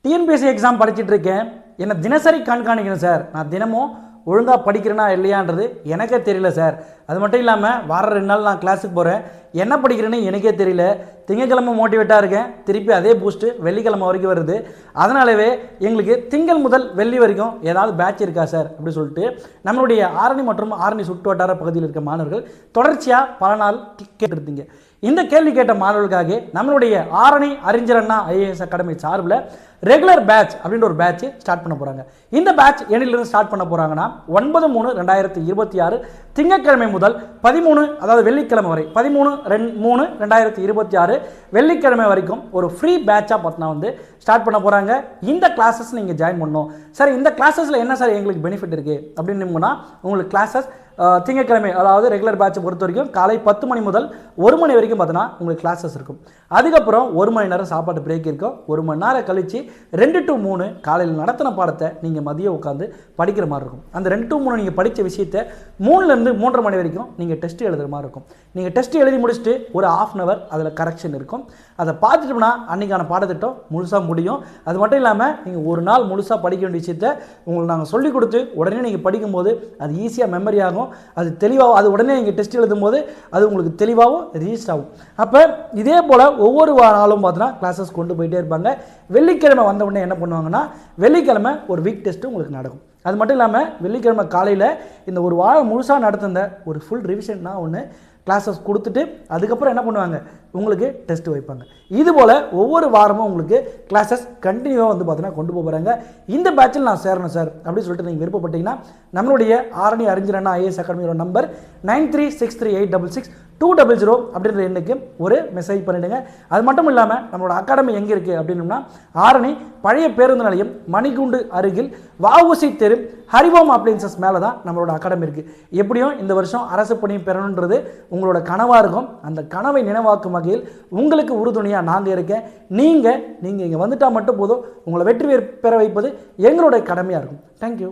TNPSC exam படிச்சுட்டு இருக்கேன். என்ன தினசரி கண்காணிக்கணும் சார். நான் தினமும் ஒழுங்காக படிக்கிறேனா இல்லையான்றது எனக்கே தெரியல சார். அது மட்டும் இல்லாமல் வார 2 நாள் நான் கிளாஸுக்கு போகிறேன். என்ன படிக்கிறேன்னு எனக்கே தெரியல. திங்கக்கிழமை மோட்டிவேட்டாக இருக்கேன், திருப்பி அதே பூஸ்ட்டு வெள்ளிக்கிழமை வரைக்கும் வருது. அதனாலவே எங்களுக்கு திங்கள் முதல் வெள்ளி வரைக்கும் ஏதாவது பேட்ச் இருக்கா சார் அப்படி சொல்லிட்டு நம்மளுடைய ஆரணி மற்றும் ஆரணி சுற்று வட்டார பகுதியில் இருக்க மாணவர்கள் தொடர்ச்சியாக பல நாள் கேட்டிருந்தீங்க. இந்த கேள்வி கேட்ட மாணவர்களுக்காக நம்மளுடைய ஆரணி அறிஞர் அண்ணா ஐஏஎஸ் அகாடமி சார்பில் ரெகுலர் பேட்ச் அப்படின்ற ஒரு பேட்ச் ஸ்டார்ட் பண்ண போகிறாங்க. இந்த பேட்ச் என்னிலிருந்து ஸ்டார்ட் பண்ண போகிறாங்கன்னா 9/3/2026 திங்கட்கிழமை முதல் 13 அதாவது வெள்ளிக்கிழமை வரை 13/3/2026 வெள்ளிக்கிழமை வரைக்கும் ஒரு ஃப்ரீ பேட்சாக பார்த்தீங்கன்னா வந்து ஸ்டார்ட் பண்ண போகிறாங்க. இந்த கிளாஸஸ் நீங்கள் ஜாயின் பண்ணணும் சார். இந்த கிளாஸஸில் என்ன சார் எங்களுக்கு பெனிஃபிட் இருக்குது அப்படின்னு உங்களுக்கு கிளாஸஸ் திங்கட்கிழமை அதாவது ரெகுலர் பேட்சை பொறுத்த வரைக்கும் காலை 10 மணி முதல் 1 மணி வரைக்கும் பார்த்தோன்னா உங்களுக்கு கிளாஸஸ் இருக்கும். அதுக்கப்புறம் 1 மணி நேரம் சாப்பாட்டு பிரேக் இருக்கும். 1 மணி நேரம் கழித்து 2 to 3 காலையில் நடத்தின பாடத்தை நீங்கள் மதியம் உட்காந்து படிக்கிற மாதிரி இருக்கும். அந்த 2 to 3 நீங்கள் படித்த விஷயத்தை 3லேருந்து 3:30 மணி வரைக்கும் நீங்கள் டெஸ்ட் எழுதுகிற மாதிரி இருக்கும். நீங்கள் டெஸ்ட் எழுதி முடிச்சுட்டு ஒரு 1/2 hour அதில் கரெக்ஷன் இருக்கும். அதை பார்த்துட்டோம்னா அன்றைக்கான பாடத்திட்டம் முழுசாக முடியும். அது மட்டும் இல்லாமல் நீங்கள் ஒரு நாள் முழுசாக படிக்க வேண்டிய விஷயத்தை உங்களுக்கு நாங்கள் சொல்லிக் கொடுத்து உடனே நீங்கள் படிக்கும்போது அது ஈஸியாக மெமரி ஆகும். அது தெளிவாகும். அது உடனே நீங்கள் டெஸ்ட் எழுதும் போது அது உங்களுக்கு தெளிவாகவும் ரிஜிஸ்டர் ஆகும். அப்போ இதே போல் ஒவ்வொரு நாளும் பார்த்தீங்கன்னா கிளாஸஸ் கொண்டு போயிட்டே இருப்பாங்க. வெள்ளிக்கிழமை வந்த உடனே என்ன பண்ணுவாங்கன்னா வெள்ளிக்கிழமை ஒரு வீக் டெஸ்ட்டு உங்களுக்கு நடக்கும். அது மட்டும் இல்லாமல் வெள்ளிக்கிழமை காலையில் இந்த ஒரு வாரம் முழுசாக நடத்துந்த ஒரு ஃபுல் ரிவிஷன்னா ஒன்று கிளாஸஸ் கொடுத்துட்டு அதுக்கப்புறம் என்ன பண்ணுவாங்க உங்களுக்கு டெஸ்ட் வைப்பாங்க. இதுபோல் ஒவ்வொரு வாரமும் உங்களுக்கு கிளாஸஸ் கண்டினியூவாக வந்து பார்த்தீங்கன்னா கொண்டு போகிறாங்க. இந்த பேட்சில் நான் சேரணும் சார் அப்படின்னு சொல்லிட்டு நீங்கள் விருப்பப்பட்டீங்கன்னா நம்மளுடைய ஆரணி அறிஞர் அண்ணா ஐஏஎஸ் அகாடமியோட நம்பர் 9363866200 அப்படின்ற எண்ணுக்கு ஒரு மெசேஜ் பண்ணிவிடுங்க. அது மட்டும் இல்லாமல் நம்மளோட அகாடமி எங்கே இருக்குது அப்படின்னோம்னா ஆரணி பழைய பேருந்து நிலையம் மணிகுண்டு அருகில் வஉசி தெரு ஹரிவோம் அப்ளைன்சஸ் மேலே தான் நம்மளோட அகாடமி இருக்குது. எப்படியும் இந்த வருஷம் அரசு பணி பெறணுன்றது உங்களோட கனவாக இருக்கும். அந்த கனவை நினைவாக்கும் வகையில் உங்களுக்கு உறுதுணையாக நாங்கள் இருக்கேன். நீங்கள் இங்கே வந்துட்டால் மட்டும் போதும். உங்களை வெற்றி பெற வைப்பது எங்களுடைய கடமையாக இருக்கும். தேங்க்யூ.